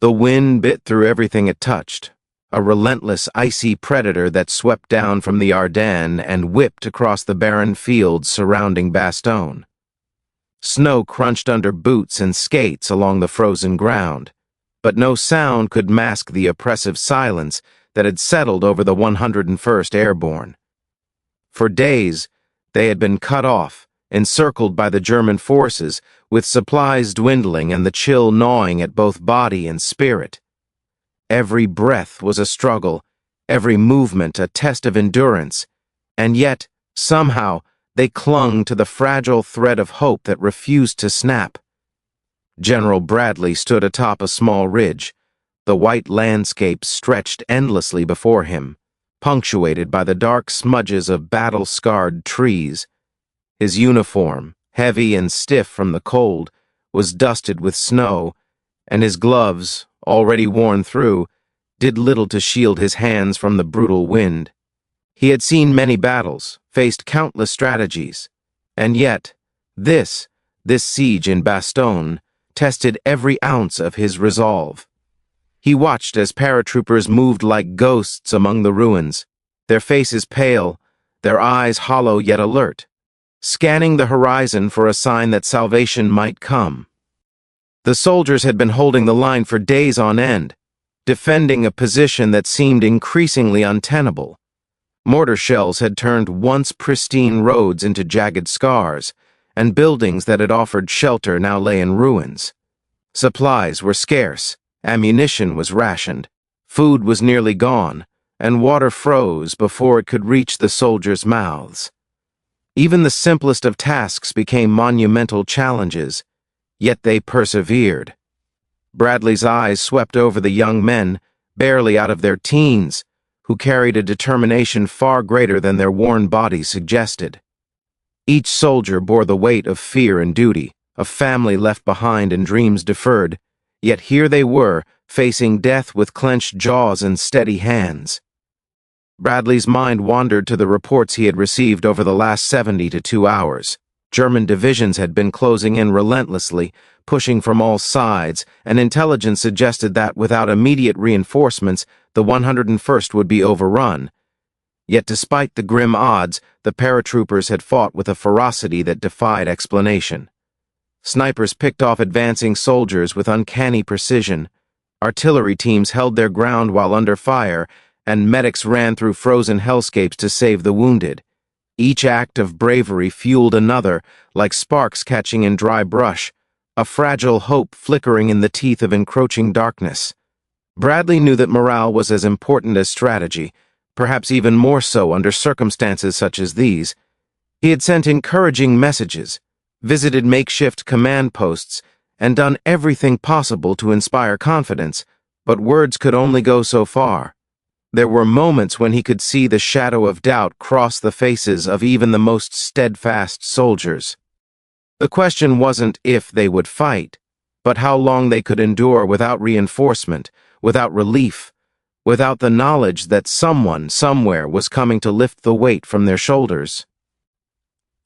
The wind bit through everything it touched, a relentless, icy predator that swept down from the Ardennes and whipped across the barren fields surrounding Bastogne. Snow crunched under boots and skates along the frozen ground, but no sound could mask the oppressive silence that had settled over the 101st Airborne. For days, they had been cut off, encircled by the German forces, with supplies dwindling and the chill gnawing at both body and spirit. Every breath was a struggle, every movement a test of endurance, and yet, somehow, they clung to the fragile thread of hope that refused to snap. General Bradley stood atop a small ridge. The white landscape stretched endlessly before him, punctuated by the dark smudges of battle-scarred trees. His uniform, heavy and stiff from the cold, was dusted with snow, and his gloves, already worn through, did little to shield his hands from the brutal wind. He had seen many battles, faced countless strategies, and yet, this siege in Bastogne, tested every ounce of his resolve. He watched as paratroopers moved like ghosts among the ruins, their faces pale, their eyes hollow yet alert, scanning the horizon for a sign that salvation might come. The soldiers had been holding the line for days on end, defending a position that seemed increasingly untenable. Mortar shells had turned once pristine roads into jagged scars, and buildings that had offered shelter now lay in ruins. Supplies were scarce, ammunition was rationed, food was nearly gone, and water froze before it could reach the soldiers' mouths. Even the simplest of tasks became monumental challenges, yet they persevered. Bradley's eyes swept over the young men, barely out of their teens, who carried a determination far greater than their worn bodies suggested. Each soldier bore the weight of fear and duty, of family left behind and dreams deferred, yet here they were, facing death with clenched jaws and steady hands. Bradley's mind wandered to the reports he had received over the last 72 hours. German divisions had been closing in relentlessly, pushing from all sides, and intelligence suggested that without immediate reinforcements, the 101st would be overrun. Yet despite the grim odds, the paratroopers had fought with a ferocity that defied explanation. Snipers picked off advancing soldiers with uncanny precision. Artillery teams held their ground while under fire, and medics ran through frozen hellscapes to save the wounded. Each act of bravery fueled another, like sparks catching in dry brush, a fragile hope flickering in the teeth of encroaching darkness. Bradley knew that morale was as important as strategy, perhaps even more so under circumstances such as these. He had sent encouraging messages, visited makeshift command posts, and done everything possible to inspire confidence, but words could only go so far. There were moments when he could see the shadow of doubt cross the faces of even the most steadfast soldiers. The question wasn't if they would fight, but how long they could endure without reinforcement, without relief, without the knowledge that someone, somewhere, was coming to lift the weight from their shoulders.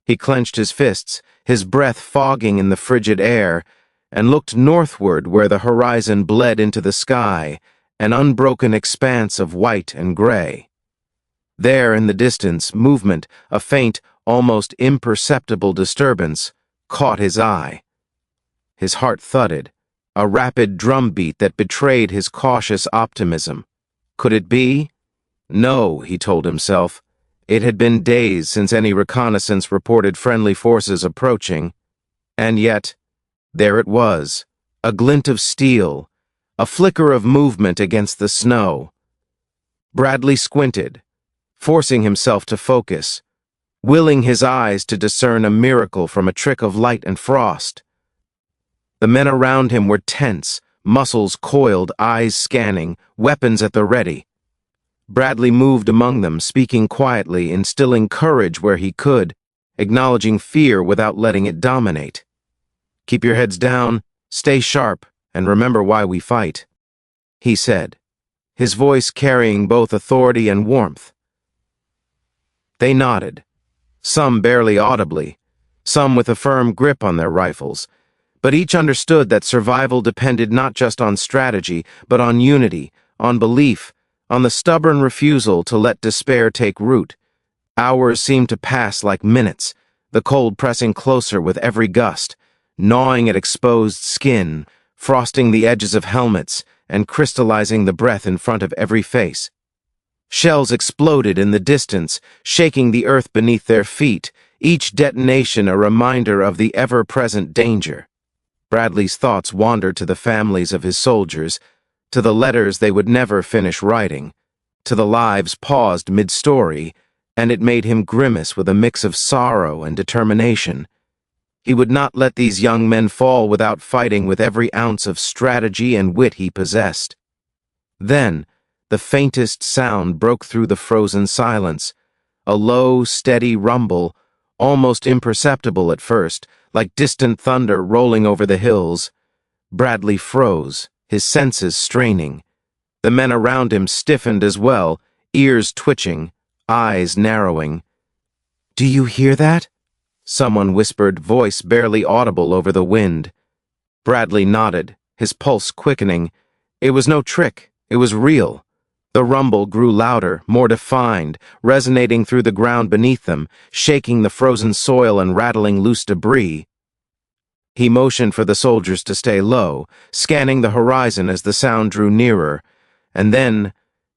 He clenched his fists, his breath fogging in the frigid air, and looked northward where the horizon bled into the sky, an unbroken expanse of white and gray. There in the distance, movement, a faint, almost imperceptible disturbance, caught his eye. His heart thudded, a rapid drumbeat that betrayed his cautious optimism. Could it be? No, he told himself. It had been days since any reconnaissance reported friendly forces approaching, and yet, there it was, a glint of steel, a flicker of movement against the snow. Bradley squinted, forcing himself to focus, willing his eyes to discern a miracle from a trick of light and frost. The men around him were tense, muscles coiled, eyes scanning, weapons at the ready. Bradley moved among them, speaking quietly, instilling courage where he could, acknowledging fear without letting it dominate. "Keep your heads down, stay sharp, and remember why we fight," he said, his voice carrying both authority and warmth. They nodded, some barely audibly, some with a firm grip on their rifles, But each understood that survival depended not just on strategy, but on unity, on belief, on the stubborn refusal to let despair take root. Hours seemed to pass like minutes, the cold pressing closer with every gust, gnawing at exposed skin, frosting the edges of helmets, and crystallizing the breath in front of every face. Shells exploded in the distance, shaking the earth beneath their feet, each detonation a reminder of the ever-present danger. Bradley's thoughts wandered to the families of his soldiers, to the letters they would never finish writing, to the lives paused mid-story, and it made him grimace with a mix of sorrow and determination. He would not let these young men fall without fighting with every ounce of strategy and wit he possessed. Then, the faintest sound broke through the frozen silence, a low, steady rumble, almost imperceptible at first, like distant thunder rolling over the hills. Bradley froze, his senses straining. The men around him stiffened as well, ears twitching, eyes narrowing. "Do you hear that?" Someone whispered, voice barely audible over the wind. Bradley nodded, his pulse quickening. It was no trick, it was real. The rumble grew louder, more defined, resonating through the ground beneath them, shaking the frozen soil and rattling loose debris. He motioned for the soldiers to stay low, scanning the horizon as the sound drew nearer, and then,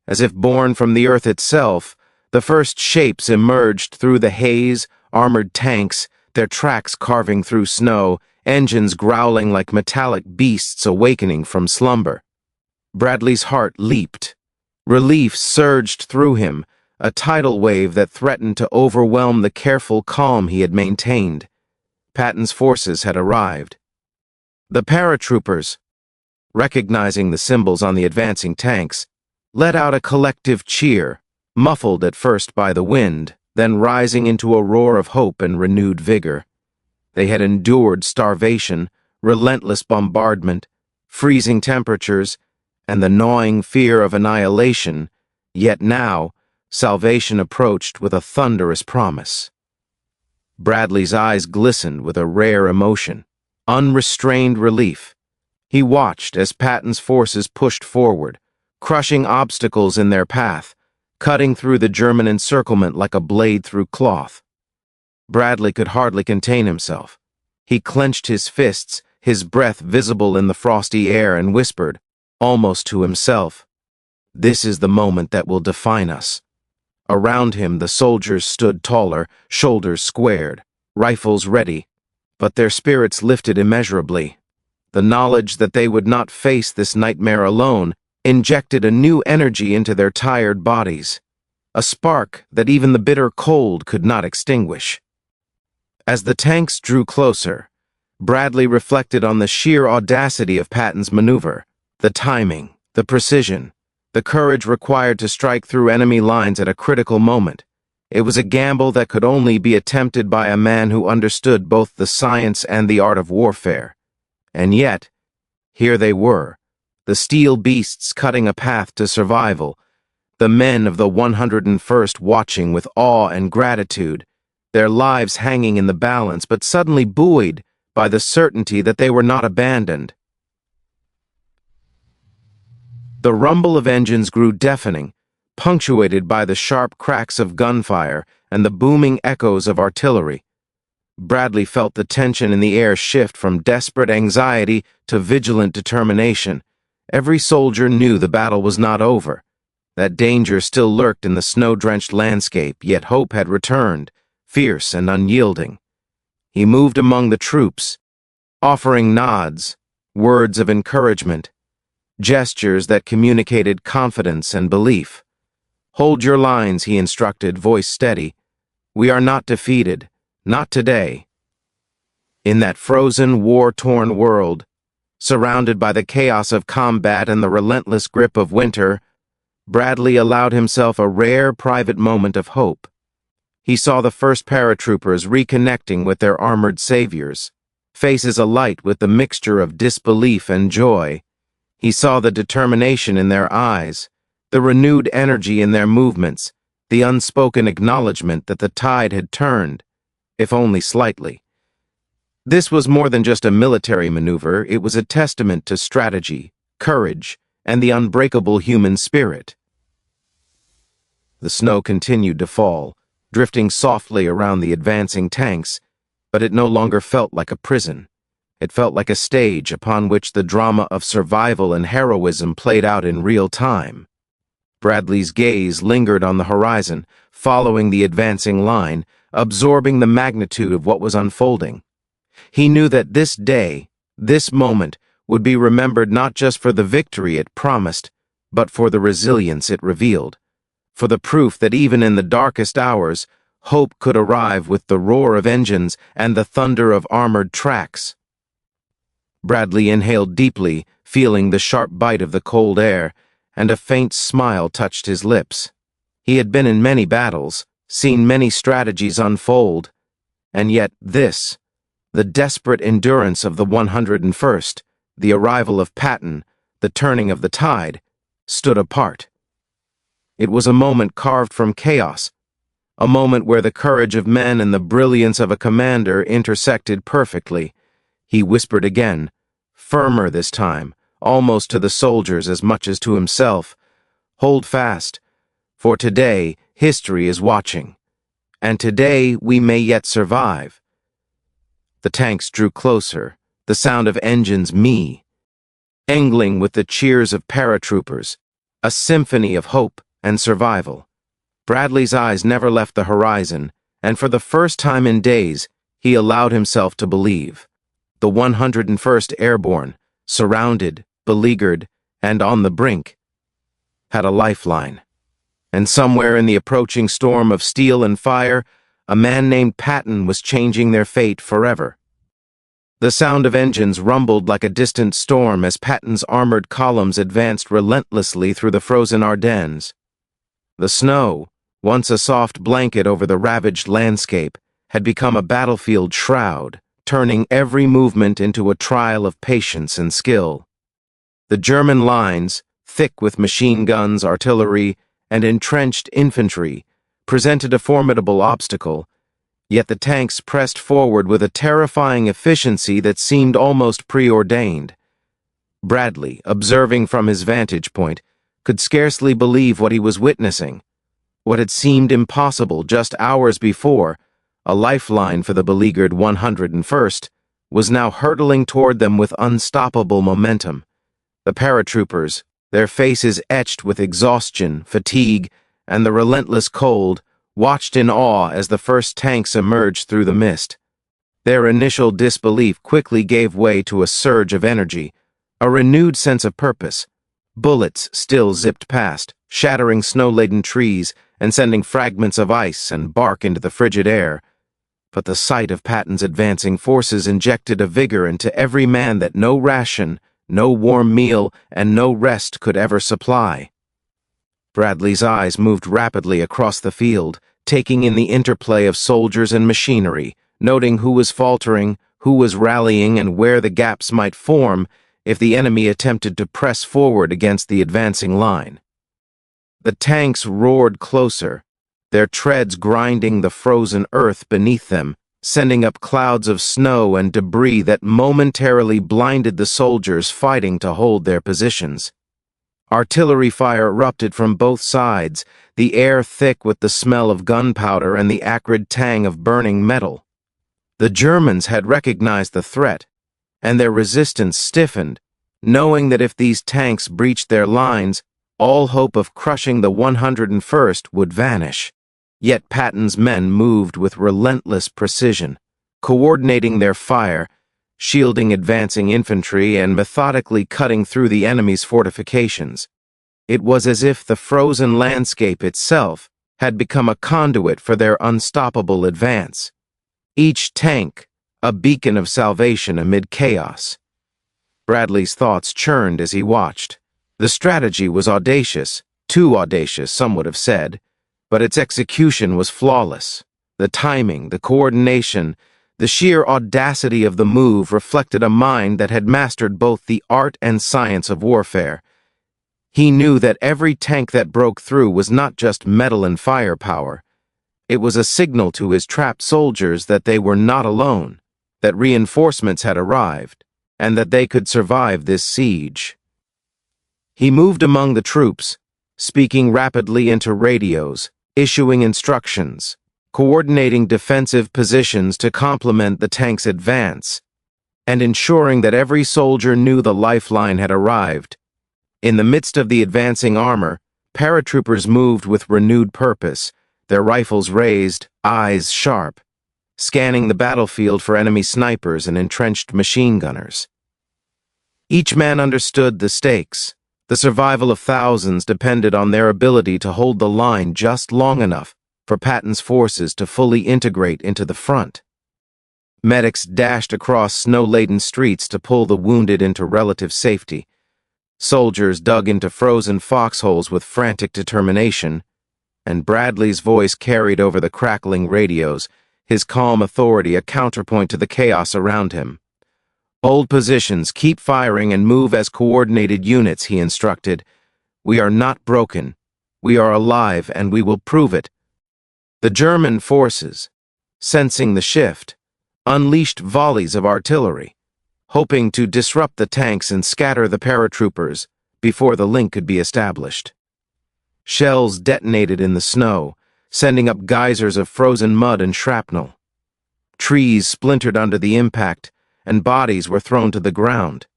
as if born from the earth itself, the first shapes emerged through the haze, armored tanks, their tracks carving through snow, engines growling like metallic beasts awakening from slumber. Bradley's heart leaped. Relief surged through him, a tidal wave that threatened to overwhelm the careful calm he had maintained. Patton's forces had arrived. The paratroopers, recognizing the symbols on the advancing tanks, let out a collective cheer, muffled at first by the wind, then rising into a roar of hope and renewed vigor. They had endured starvation, relentless bombardment, freezing temperatures, and the gnawing fear of annihilation, yet now, salvation approached with a thunderous promise. Bradley's eyes glistened with a rare emotion, unrestrained relief. He watched as Patton's forces pushed forward, crushing obstacles in their path, cutting through the German encirclement like a blade through cloth. Bradley could hardly contain himself. He clenched his fists, his breath visible in the frosty air, and whispered, almost to himself, "This is the moment that will define us." Around him the soldiers stood taller, shoulders squared, rifles ready, but their spirits lifted immeasurably. The knowledge that they would not face this nightmare alone injected a new energy into their tired bodies, a spark that even the bitter cold could not extinguish. As the tanks drew closer, Bradley reflected on the sheer audacity of Patton's maneuver, the timing, the precision, the courage required to strike through enemy lines at a critical moment. It was a gamble that could only be attempted by a man who understood both the science and the art of warfare. And yet, here they were, the steel beasts cutting a path to survival, the men of the 101st watching with awe and gratitude, their lives hanging in the balance but suddenly buoyed by the certainty that they were not abandoned. The rumble of engines grew deafening, punctuated by the sharp cracks of gunfire and the booming echoes of artillery. Bradley felt the tension in the air shift from desperate anxiety to vigilant determination. Every soldier knew the battle was not over, that danger still lurked in the snow-drenched landscape, yet hope had returned, fierce and unyielding. He moved among the troops, offering nods, words of encouragement, gestures that communicated confidence and belief. "Hold your lines," he instructed, voice steady. "We are not defeated, not today." In that frozen, war-torn world, surrounded by the chaos of combat and the relentless grip of winter, Bradley allowed himself a rare private moment of hope. He saw the first paratroopers reconnecting with their armored saviors, faces alight with the mixture of disbelief and joy. He saw the determination in their eyes, the renewed energy in their movements, the unspoken acknowledgement that the tide had turned, if only slightly. This was more than just a military maneuver, it was a testament to strategy, courage, and the unbreakable human spirit. The snow continued to fall, drifting softly around the advancing tanks, but it no longer felt like a prison. It felt like a stage upon which the drama of survival and heroism played out in real time. Bradley's gaze lingered on the horizon, following the advancing line, absorbing the magnitude of what was unfolding. He knew that this day, this moment, would be remembered not just for the victory it promised, but for the resilience it revealed, for the proof that even in the darkest hours, hope could arrive with the roar of engines and the thunder of armored tracks. Bradley inhaled deeply, feeling the sharp bite of the cold air, and a faint smile touched his lips. He had been in many battles, seen many strategies unfold, and yet this, the desperate endurance of the 101st, the arrival of Patton, the turning of the tide, stood apart. It was a moment carved from chaos, a moment where the courage of men and the brilliance of a commander intersected perfectly. He whispered again, firmer this time, almost to the soldiers as much as to himself, "Hold fast, for today history is watching, and today we may yet survive." The tanks drew closer, the sound of engines mingling with the cheers of paratroopers, a symphony of hope and survival. Bradley's eyes never left the horizon, and for the first time in days, he allowed himself to believe. The 101st Airborne, surrounded, beleaguered, and on the brink, had a lifeline. And somewhere in the approaching storm of steel and fire, a man named Patton was changing their fate forever. The sound of engines rumbled like a distant storm as Patton's armored columns advanced relentlessly through the frozen Ardennes. The snow, once a soft blanket over the ravaged landscape, had become a battlefield shroud, turning every movement into a trial of patience and skill. The German lines, thick with machine guns, artillery, and entrenched infantry, presented a formidable obstacle, yet the tanks pressed forward with a terrifying efficiency that seemed almost preordained. Bradley, observing from his vantage point, could scarcely believe what he was witnessing. What had seemed impossible just hours before, a lifeline for the beleaguered 101st, was now hurtling toward them with unstoppable momentum. The paratroopers, their faces etched with exhaustion, fatigue, and the relentless cold, watched in awe as the first tanks emerged through the mist. Their initial disbelief quickly gave way to a surge of energy, a renewed sense of purpose. Bullets still zipped past, shattering snow-laden trees and sending fragments of ice and bark into the frigid air. But the sight of Patton's advancing forces injected a vigor into every man that no ration, no warm meal, and no rest could ever supply. Bradley's eyes moved rapidly across the field, taking in the interplay of soldiers and machinery, noting who was faltering, who was rallying, and where the gaps might form if the enemy attempted to press forward against the advancing line. The tanks roared closer, their treads grinding the frozen earth beneath them, sending up clouds of snow and debris that momentarily blinded the soldiers fighting to hold their positions. Artillery fire erupted from both sides, the air thick with the smell of gunpowder and the acrid tang of burning metal. The Germans had recognized the threat, and their resistance stiffened, knowing that if these tanks breached their lines, all hope of crushing the 101st would vanish. Yet Patton's men moved with relentless precision, coordinating their fire, shielding advancing infantry, and methodically cutting through the enemy's fortifications. It was as if the frozen landscape itself had become a conduit for their unstoppable advance. Each tank, a beacon of salvation amid chaos. Bradley's thoughts churned as he watched. The strategy was audacious, too audacious, some would have said, but its execution was flawless. The timing, the coordination, the sheer audacity of the move reflected a mind that had mastered both the art and science of warfare. He knew that every tank that broke through was not just metal and firepower. It was a signal to his trapped soldiers that they were not alone. that reinforcements had arrived, and that they could survive this siege. He moved among the troops, speaking rapidly into radios, issuing instructions, coordinating defensive positions to complement the tank's advance, and ensuring that every soldier knew the lifeline had arrived. In the midst of the advancing armor, paratroopers moved with renewed purpose, their rifles raised, eyes sharp, scanning the battlefield for enemy snipers and entrenched machine gunners. Each man understood the stakes. The survival of thousands depended on their ability to hold the line just long enough for Patton's forces to fully integrate into the front. Medics dashed across snow-laden streets to pull the wounded into relative safety. Soldiers dug into frozen foxholes with frantic determination, and Bradley's voice carried over the crackling radios, his calm authority a counterpoint to the chaos around him. "Hold positions, keep firing, and move as coordinated units," he instructed. "We are not broken. We are alive, and we will prove it." The German forces, sensing the shift, unleashed volleys of artillery, hoping to disrupt the tanks and scatter the paratroopers before the link could be established. Shells detonated in the snow, sending up geysers of frozen mud and shrapnel. Trees splintered under the impact, and bodies were thrown to the ground.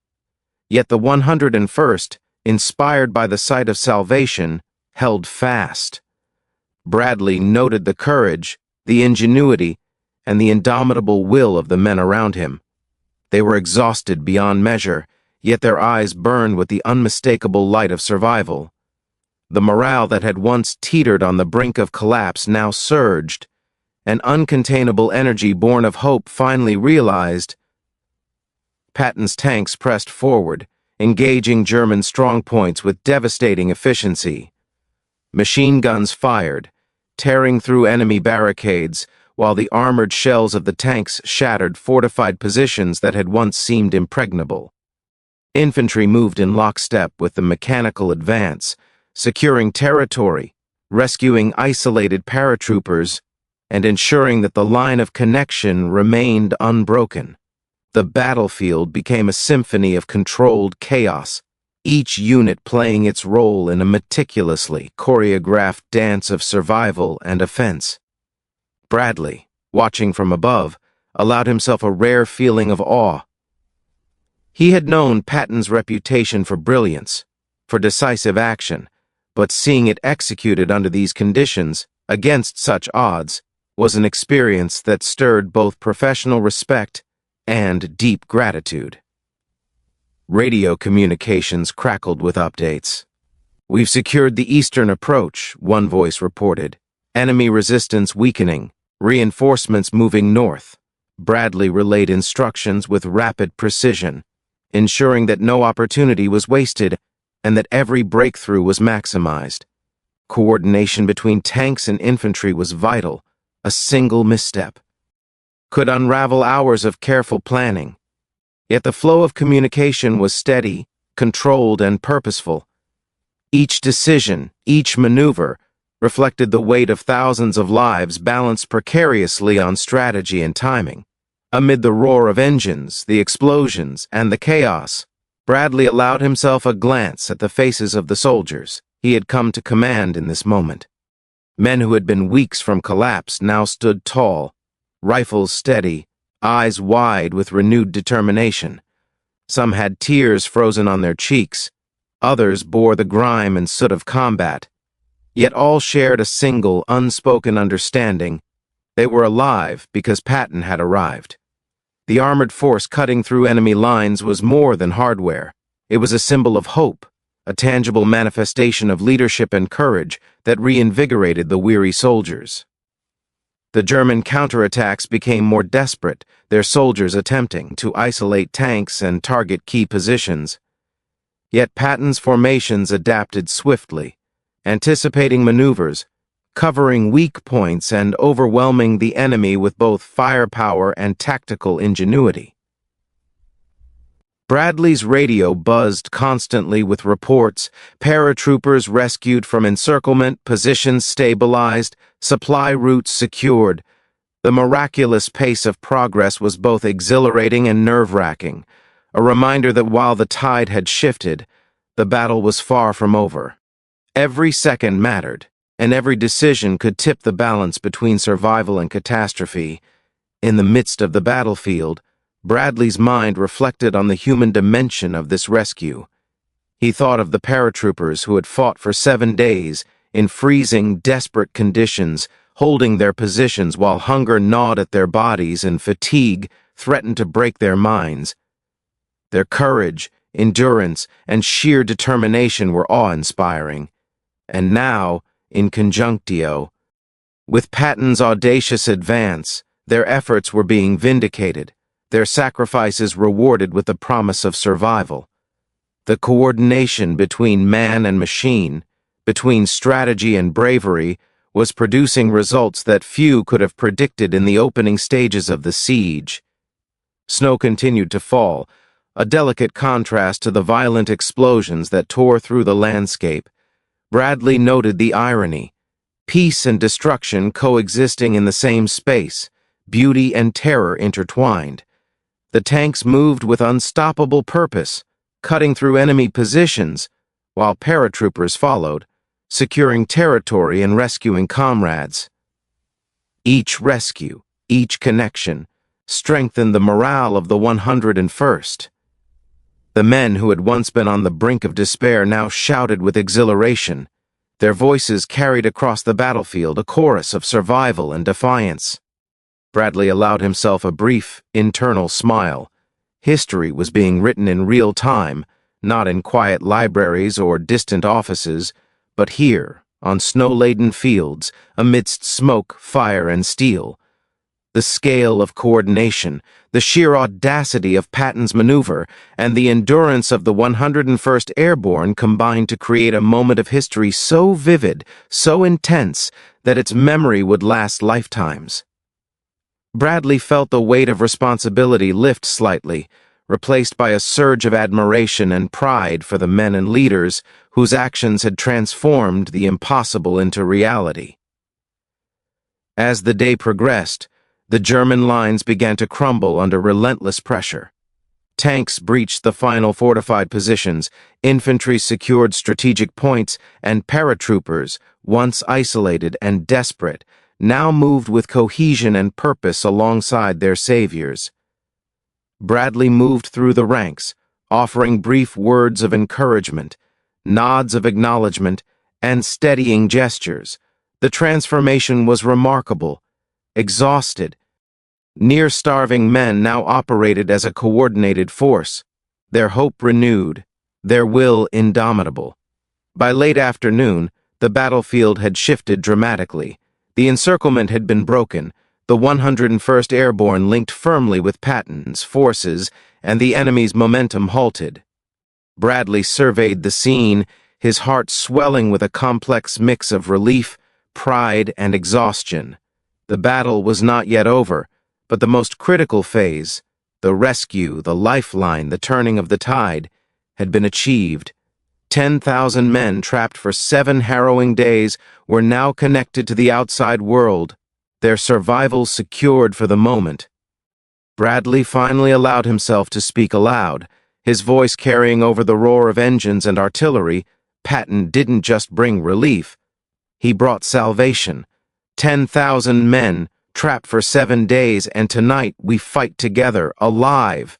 Yet the 101st, inspired by the sight of salvation, held fast. Bradley noted the courage, the ingenuity, and the indomitable will of the men around him. They were exhausted beyond measure, yet their eyes burned with the unmistakable light of survival. The morale that had once teetered on the brink of collapse now surged, an uncontainable energy born of hope finally realized. Patton's tanks pressed forward, engaging German strongpoints with devastating efficiency. Machine guns fired, tearing through enemy barricades, while the armored shells of the tanks shattered fortified positions that had once seemed impregnable. Infantry moved in lockstep with the mechanical advance, securing territory, rescuing isolated paratroopers, and ensuring that the line of connection remained unbroken. The battlefield became a symphony of controlled chaos, each unit playing its role in a meticulously choreographed dance of survival and offense. Bradley, watching from above, allowed himself a rare feeling of awe. He had known Patton's reputation for brilliance, for decisive action, but seeing it executed under these conditions, against such odds, was an experience that stirred both professional respect and deep gratitude. Radio communications crackled with updates. "We've secured the eastern approach," one voice reported. "Enemy resistance weakening. Reinforcements moving north." Bradley relayed instructions with rapid precision, ensuring that no opportunity was wasted and that every breakthrough was maximized. Coordination between tanks and infantry was vital. A single misstep could unravel hours of careful planning. Yet the flow of communication was steady, controlled, and purposeful. Each decision, each maneuver, reflected the weight of thousands of lives balanced precariously on strategy and timing. Amid the roar of engines, the explosions, and the chaos, Bradley allowed himself a glance at the faces of the soldiers he had come to command in this moment. Men who had been weeks from collapse now stood tall, rifles steady, eyes wide with renewed determination. Some had tears frozen on their cheeks, others bore the grime and soot of combat. Yet all shared a single, unspoken understanding. They were alive because Patton had arrived. The armored force cutting through enemy lines was more than hardware. It was a symbol of hope, a tangible manifestation of leadership and courage that reinvigorated the weary soldiers. The German counterattacks became more desperate, their soldiers attempting to isolate tanks and target key positions. Yet Patton's formations adapted swiftly, anticipating maneuvers, covering weak points and overwhelming the enemy with both firepower and tactical ingenuity. Bradley's radio buzzed constantly with reports, paratroopers rescued from encirclement, positions stabilized, supply routes secured. The miraculous pace of progress was both exhilarating and nerve-wracking, a reminder that while the tide had shifted, the battle was far from over. Every second mattered, and every decision could tip the balance between survival and catastrophe. In the midst of the battlefield, Bradley's mind reflected on the human dimension of this rescue. He thought of the paratroopers who had fought for 7 days in freezing, desperate conditions, holding their positions while hunger gnawed at their bodies and fatigue threatened to break their minds. Their courage, endurance, and sheer determination were awe-inspiring. And now, in conjunctio, with Patton's audacious advance, their efforts were being vindicated, their sacrifices rewarded with the promise of survival. The coordination between man and machine, between strategy and bravery, was producing results that few could have predicted in the opening stages of the siege. Snow continued to fall, a delicate contrast to the violent explosions that tore through the landscape. Bradley noted the irony: peace and destruction coexisting in the same space, beauty and terror intertwined. The tanks moved with unstoppable purpose, cutting through enemy positions, while paratroopers followed, securing territory and rescuing comrades. Each rescue, each connection, strengthened the morale of the 101st. The men who had once been on the brink of despair now shouted with exhilaration. Their voices carried across the battlefield a chorus of survival and defiance. Bradley allowed himself a brief, internal smile. History was being written in real time, not in quiet libraries or distant offices, but here, on snow-laden fields, amidst smoke, fire, and steel. The scale of coordination, the sheer audacity of Patton's maneuver, and the endurance of the 101st Airborne combined to create a moment of history so vivid, so intense, that its memory would last lifetimes. Bradley felt the weight of responsibility lift slightly, replaced by a surge of admiration and pride for the men and leaders whose actions had transformed the impossible into reality. As the day progressed, the German lines began to crumble under relentless pressure. Tanks breached the final fortified positions, infantry secured strategic points, and paratroopers, once isolated and desperate, now moved with cohesion and purpose alongside their saviors. Bradley moved through the ranks, offering brief words of encouragement, nods of acknowledgement, and steadying gestures. The transformation was remarkable. Exhausted, near-starving men now operated as a coordinated force, their hope renewed, their will indomitable. By late afternoon, the battlefield had shifted dramatically. The encirclement had been broken, the 101st Airborne linked firmly with Patton's forces, and the enemy's momentum halted. Bradley surveyed the scene, his heart swelling with a complex mix of relief, pride, and exhaustion. The battle was not yet over, but the most critical phase, the rescue, the lifeline, the turning of the tide, had been achieved. 10,000 men trapped for 7 harrowing days were now connected to the outside world, their survival secured for the moment. Bradley finally allowed himself to speak aloud, his voice carrying over the roar of engines and artillery. Patton didn't just bring relief, he brought salvation. 10,000 men, trapped for 7 days, and tonight we fight together, alive.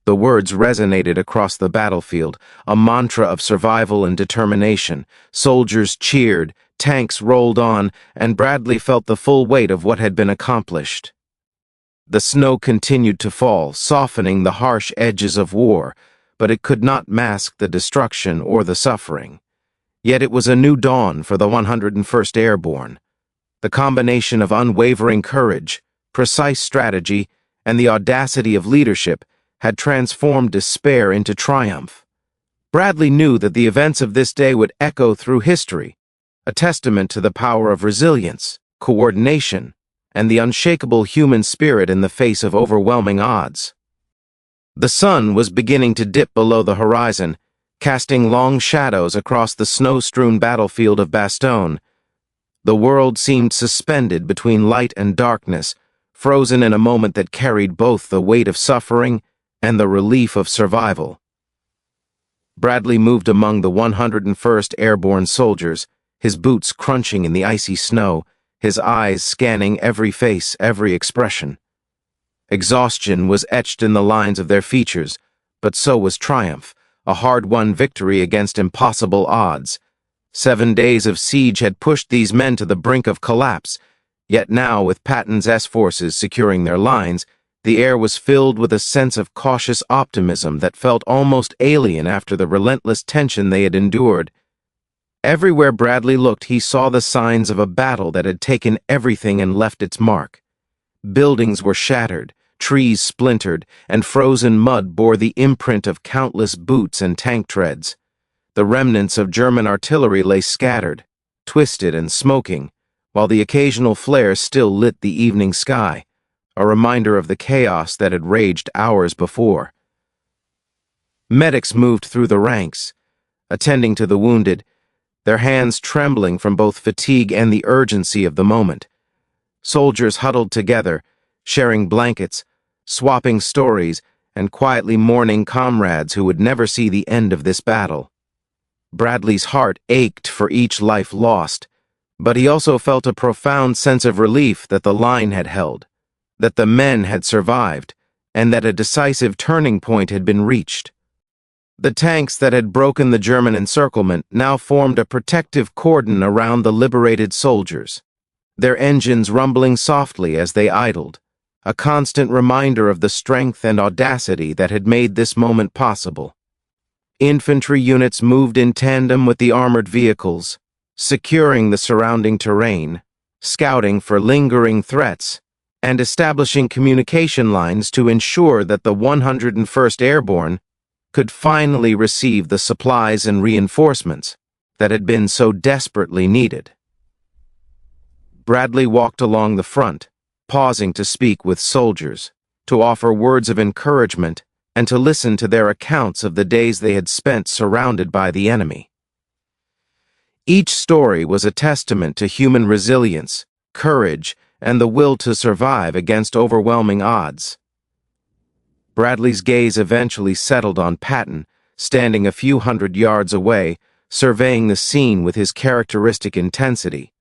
The words resonated across the battlefield, a mantra of survival and determination. Soldiers cheered, tanks rolled on, and Bradley felt the full weight of what had been accomplished. The snow continued to fall, softening the harsh edges of war, but it could not mask the destruction or the suffering. Yet it was a new dawn for the 101st Airborne. The combination of unwavering courage, precise strategy, and the audacity of leadership had transformed despair into triumph. Bradley knew that the events of this day would echo through history, a testament to the power of resilience, coordination, and the unshakable human spirit in the face of overwhelming odds. The sun was beginning to dip below the horizon, casting long shadows across the snow-strewn battlefield of Bastogne. The world seemed suspended between light and darkness, frozen in a moment that carried both the weight of suffering and the relief of survival. Bradley moved among the 101st Airborne soldiers, his boots crunching in the icy snow, his eyes scanning every face, every expression. Exhaustion was etched in the lines of their features, but so was triumph, a hard-won victory against impossible odds. 7 days of siege had pushed these men to the brink of collapse, yet now, with Patton's S-forces securing their lines, the air was filled with a sense of cautious optimism that felt almost alien after the relentless tension they had endured. Everywhere Bradley looked, he saw the signs of a battle that had taken everything and left its mark. Buildings were shattered, trees splintered, and frozen mud bore the imprint of countless boots and tank treads. The remnants of German artillery lay scattered, twisted and smoking, while the occasional flare still lit the evening sky, a reminder of the chaos that had raged hours before. Medics moved through the ranks, attending to the wounded, their hands trembling from both fatigue and the urgency of the moment. Soldiers huddled together, sharing blankets, swapping stories, and quietly mourning comrades who would never see the end of this battle. Bradley's heart ached for each life lost, but he also felt a profound sense of relief that the line had held, that the men had survived, and that a decisive turning point had been reached. The tanks that had broken the German encirclement now formed a protective cordon around the liberated soldiers, their engines rumbling softly as they idled, a constant reminder of the strength and audacity that had made this moment possible. Infantry units moved in tandem with the armored vehicles, securing the surrounding terrain, scouting for lingering threats, and establishing communication lines to ensure that the 101st Airborne could finally receive the supplies and reinforcements that had been so desperately needed. Bradley walked along the front, pausing to speak with soldiers, to offer words of encouragement, and to listen to their accounts of the days they had spent surrounded by the enemy. Each story was a testament to human resilience, courage, and the will to survive against overwhelming odds. Bradley's gaze eventually settled on Patton, standing a few hundred yards away, surveying the scene with his characteristic intensity.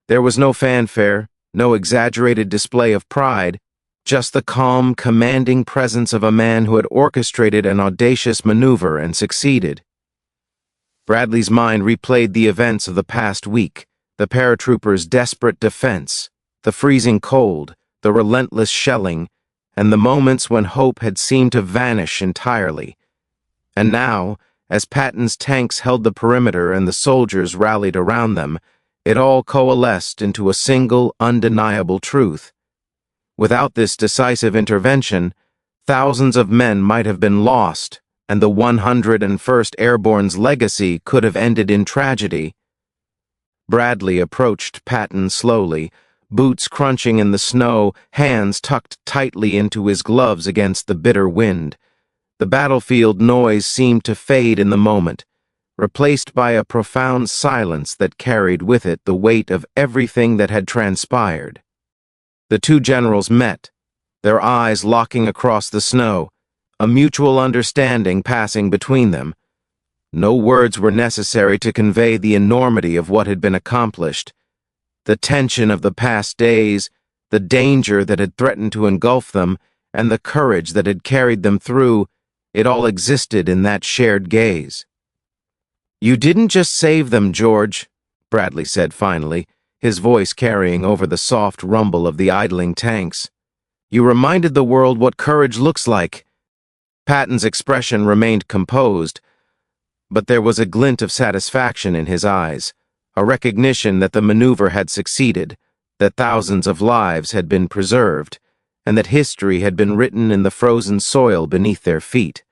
There was no fanfare, no exaggerated display of pride, just the calm, commanding presence of a man who had orchestrated an audacious maneuver and succeeded. Bradley's mind replayed the events of the past week, the paratroopers' desperate defense, the freezing cold, the relentless shelling, and the moments when hope had seemed to vanish entirely. And now, as Patton's tanks held the perimeter and the soldiers rallied around them, it all coalesced into a single, undeniable truth. Without this decisive intervention, thousands of men might have been lost, and the 101st Airborne's legacy could have ended in tragedy. Bradley approached Patton slowly, boots crunching in the snow, hands tucked tightly into his gloves against the bitter wind. The battlefield noise seemed to fade in the moment, replaced by a profound silence that carried with it the weight of everything that had transpired. The two generals met, their eyes locking across the snow, a mutual understanding passing between them. No words were necessary to convey the enormity of what had been accomplished. The tension of the past days, the danger that had threatened to engulf them, and the courage that had carried them through, it all existed in that shared gaze. "You didn't just save them, George," Bradley said finally, his voice carrying over the soft rumble of the idling tanks. "You reminded the world what courage looks like." Patton's expression remained composed, but there was a glint of satisfaction in his eyes, a recognition that the maneuver had succeeded, that thousands of lives had been preserved, and that history had been written in the frozen soil beneath their feet.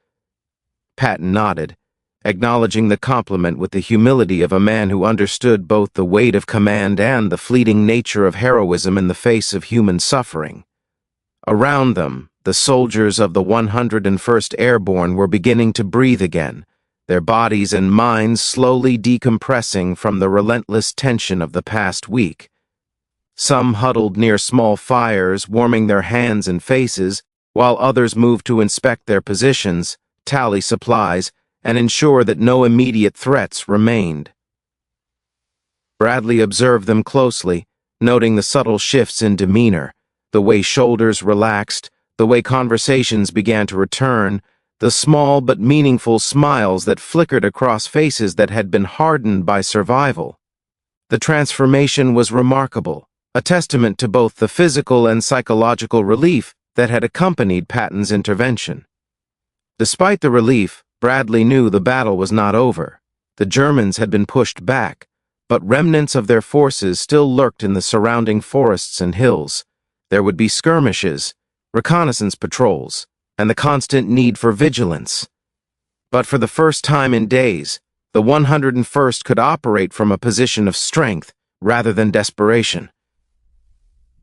Patton nodded, acknowledging the compliment with the humility of a man who understood both the weight of command and the fleeting nature of heroism in the face of human suffering. Around them, the soldiers of the 101st Airborne were beginning to breathe again, their bodies and minds slowly decompressing from the relentless tension of the past week. Some huddled near small fires, warming their hands and faces, while others moved to inspect their positions, tally supplies, and ensure that no immediate threats remained. Bradley observed them closely, noting the subtle shifts in demeanor, the way shoulders relaxed, the way conversations began to return, the small but meaningful smiles that flickered across faces that had been hardened by survival. The transformation was remarkable, a testament to both the physical and psychological relief that had accompanied Patton's intervention. Despite the relief, Bradley knew the battle was not over. The Germans had been pushed back, but remnants of their forces still lurked in the surrounding forests and hills. There would be skirmishes, reconnaissance patrols, and the constant need for vigilance. But for the first time in days, the 101st could operate from a position of strength rather than desperation.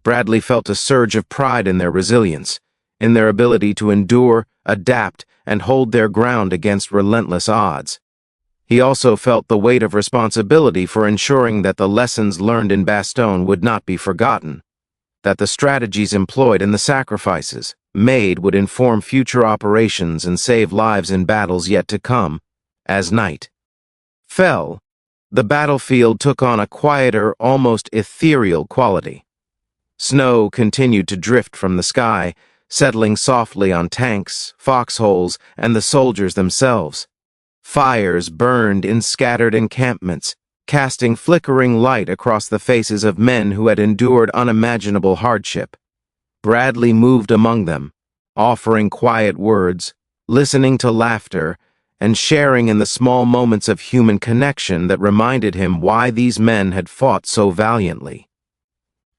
Bradley felt a surge of pride in their resilience, in their ability to endure, adapt, and hold their ground against relentless odds. He also felt the weight of responsibility for ensuring that the lessons learned in Bastogne would not be forgotten, that the strategies employed and the sacrifices made would inform future operations and save lives in battles yet to come. As night fell, the battlefield took on a quieter, almost ethereal quality. Snow continued to drift from the sky, settling softly on tanks, foxholes, and the soldiers themselves. Fires burned in scattered encampments, casting flickering light across the faces of men who had endured unimaginable hardship. Bradley moved among them, offering quiet words, listening to laughter, and sharing in the small moments of human connection that reminded him why these men had fought so valiantly.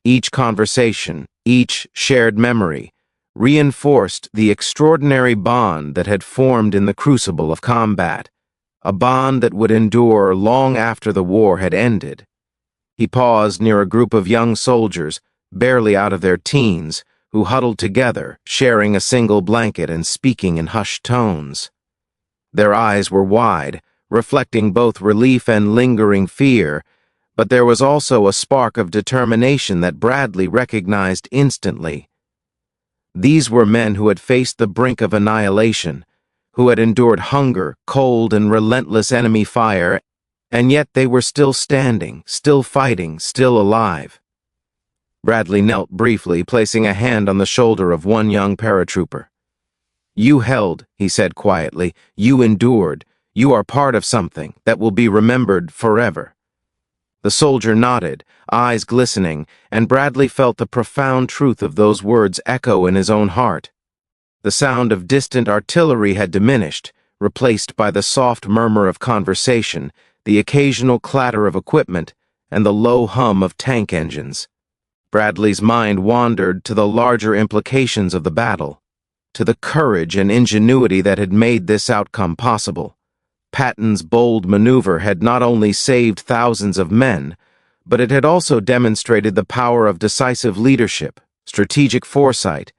Each conversation, each shared memory, reinforced the extraordinary bond that had formed in the crucible of combat, a bond that would endure long after the war had ended. He paused near a group of young soldiers, barely out of their teens, who huddled together, sharing a single blanket and speaking in hushed tones. Their eyes were wide, reflecting both relief and lingering fear, but there was also a spark of determination that Bradley recognized instantly. These were men who had faced the brink of annihilation, who had endured hunger, cold, and relentless enemy fire, and yet they were still standing, still fighting, still alive. Bradley knelt briefly, placing a hand on the shoulder of one young paratrooper. "You held," he said quietly. "You endured. You are part of something that will be remembered forever." The soldier nodded, eyes glistening, and Bradley felt the profound truth of those words echo in his own heart. The sound of distant artillery had diminished, replaced by the soft murmur of conversation, the occasional clatter of equipment, and the low hum of tank engines. Bradley's mind wandered to the larger implications of the battle, to the courage and ingenuity that had made this outcome possible. Patton's bold maneuver had not only saved thousands of men, but it had also demonstrated the power of decisive leadership, strategic foresight,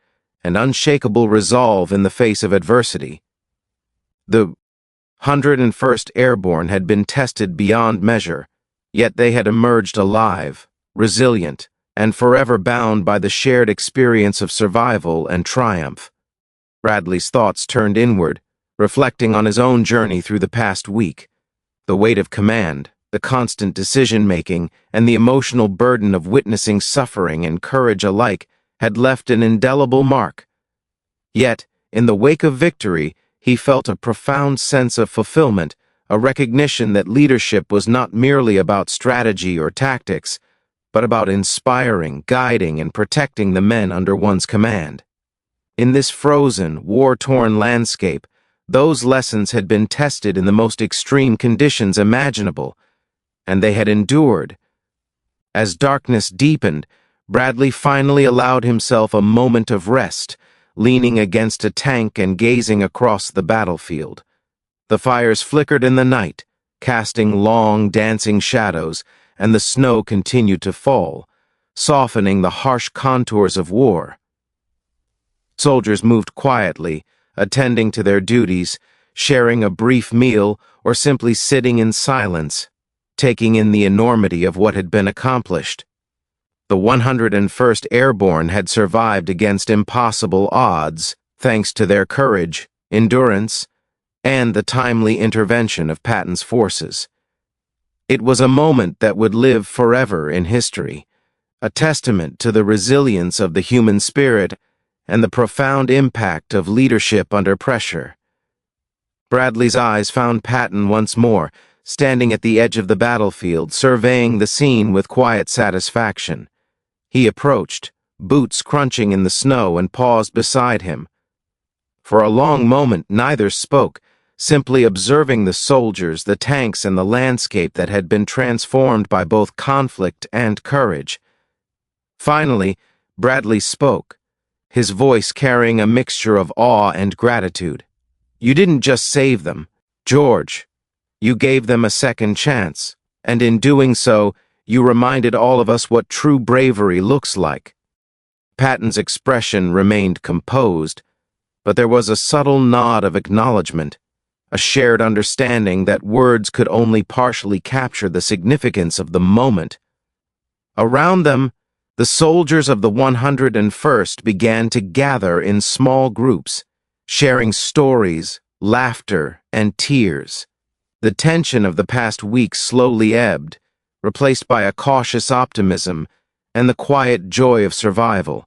and unshakable resolve in the face of adversity. The 101st Airborne had been tested beyond measure, yet they had emerged alive, resilient, and forever bound by the shared experience of survival and triumph. Bradley's thoughts turned inward, reflecting on his own journey through the past week. The weight of command, the constant decision-making, and the emotional burden of witnessing suffering and courage alike had left an indelible mark. Yet, in the wake of victory, he felt a profound sense of fulfillment, a recognition that leadership was not merely about strategy or tactics, but about inspiring, guiding, and protecting the men under one's command. In this frozen, war-torn landscape, those lessons had been tested in the most extreme conditions imaginable, and they had endured. As darkness deepened, Bradley finally allowed himself a moment of rest, leaning against a tank and gazing across the battlefield. The fires flickered in the night, casting long, dancing shadows, and the snow continued to fall, softening the harsh contours of war. Soldiers moved quietly, attending to their duties, sharing a brief meal, or simply sitting in silence, taking in the enormity of what had been accomplished. The 101st Airborne had survived against impossible odds, thanks to their courage, endurance, and the timely intervention of Patton's forces. It was a moment that would live forever in history, a testament to the resilience of the human spirit and the profound impact of leadership under pressure. Bradley's eyes found Patton once more, standing at the edge of the battlefield, surveying the scene with quiet satisfaction. He approached, boots crunching in the snow, and paused beside him. For a long moment neither spoke, simply observing the soldiers, the tanks, and the landscape that had been transformed by both conflict and courage. Finally, Bradley spoke, his voice carrying a mixture of awe and gratitude. "You didn't just save them, George. You gave them a second chance, and in doing so, you reminded all of us what true bravery looks like." Patton's expression remained composed, but there was a subtle nod of acknowledgement, a shared understanding that words could only partially capture the significance of the moment. Around them, the soldiers of the 101st began to gather in small groups, sharing stories, laughter, and tears. The tension of the past week slowly ebbed, replaced by a cautious optimism and the quiet joy of survival.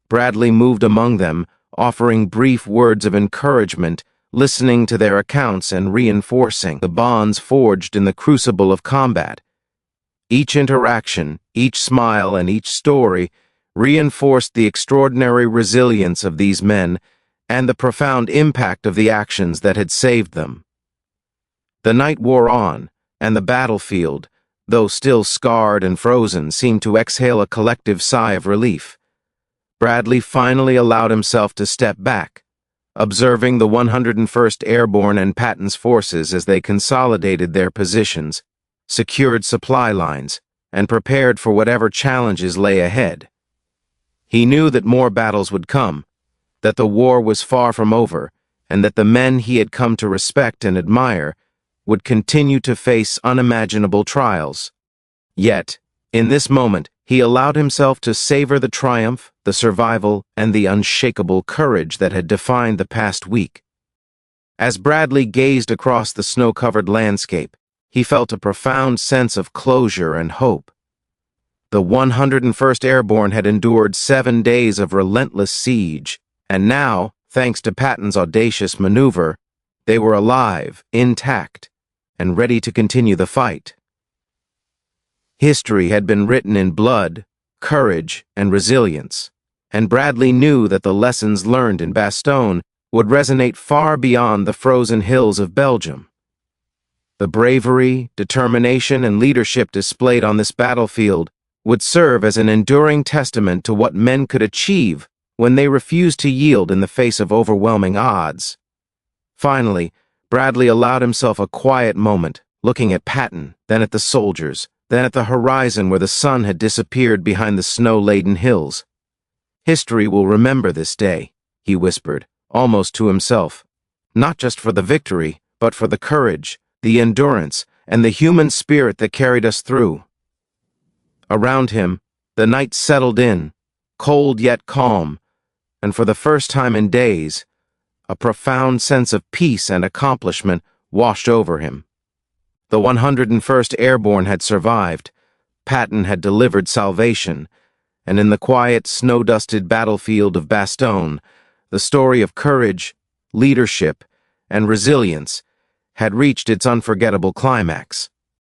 Bradley moved among them, offering brief words of encouragement, listening to their accounts and reinforcing the bonds forged in the crucible of combat. Each interaction, each smile, and each story reinforced the extraordinary resilience of these men and the profound impact of the actions that had saved them. The night wore on, and the battlefield, though still scarred and frozen, seemed to exhale a collective sigh of relief. Bradley finally allowed himself to step back, observing the 101st Airborne and Patton's forces as they consolidated their positions, secured supply lines, and prepared for whatever challenges lay ahead. He knew that more battles would come, that the war was far from over, and that the men he had come to respect and admire would continue to face unimaginable trials. Yet, in this moment, he allowed himself to savor the triumph, the survival, and the unshakable courage that had defined the past week. As Bradley gazed across the snow-covered landscape, he felt a profound sense of closure and hope. The 101st Airborne had endured 7 days of relentless siege, and now, thanks to Patton's audacious maneuver, they were alive, intact, and ready to continue the fight. History had been written in blood, courage, and resilience, and Bradley knew that the lessons learned in Bastogne would resonate far beyond the frozen hills of Belgium. The bravery, determination, and leadership displayed on this battlefield would serve as an enduring testament to what men could achieve when they refused to yield in the face of overwhelming odds. Finally, Bradley allowed himself a quiet moment, looking at Patton, then at the soldiers, then at the horizon where the sun had disappeared behind the snow-laden hills. "History will remember this day," he whispered, almost to himself, "not just for the victory, but for the courage, the endurance, and the human spirit that carried us through." Around him, the night settled in, cold yet calm, and for the first time in days, a profound sense of peace and accomplishment washed over him. The 101st Airborne had survived, Patton had delivered salvation, and in the quiet, snow-dusted battlefield of Bastogne, the story of courage, leadership, and resilience had reached its unforgettable climax.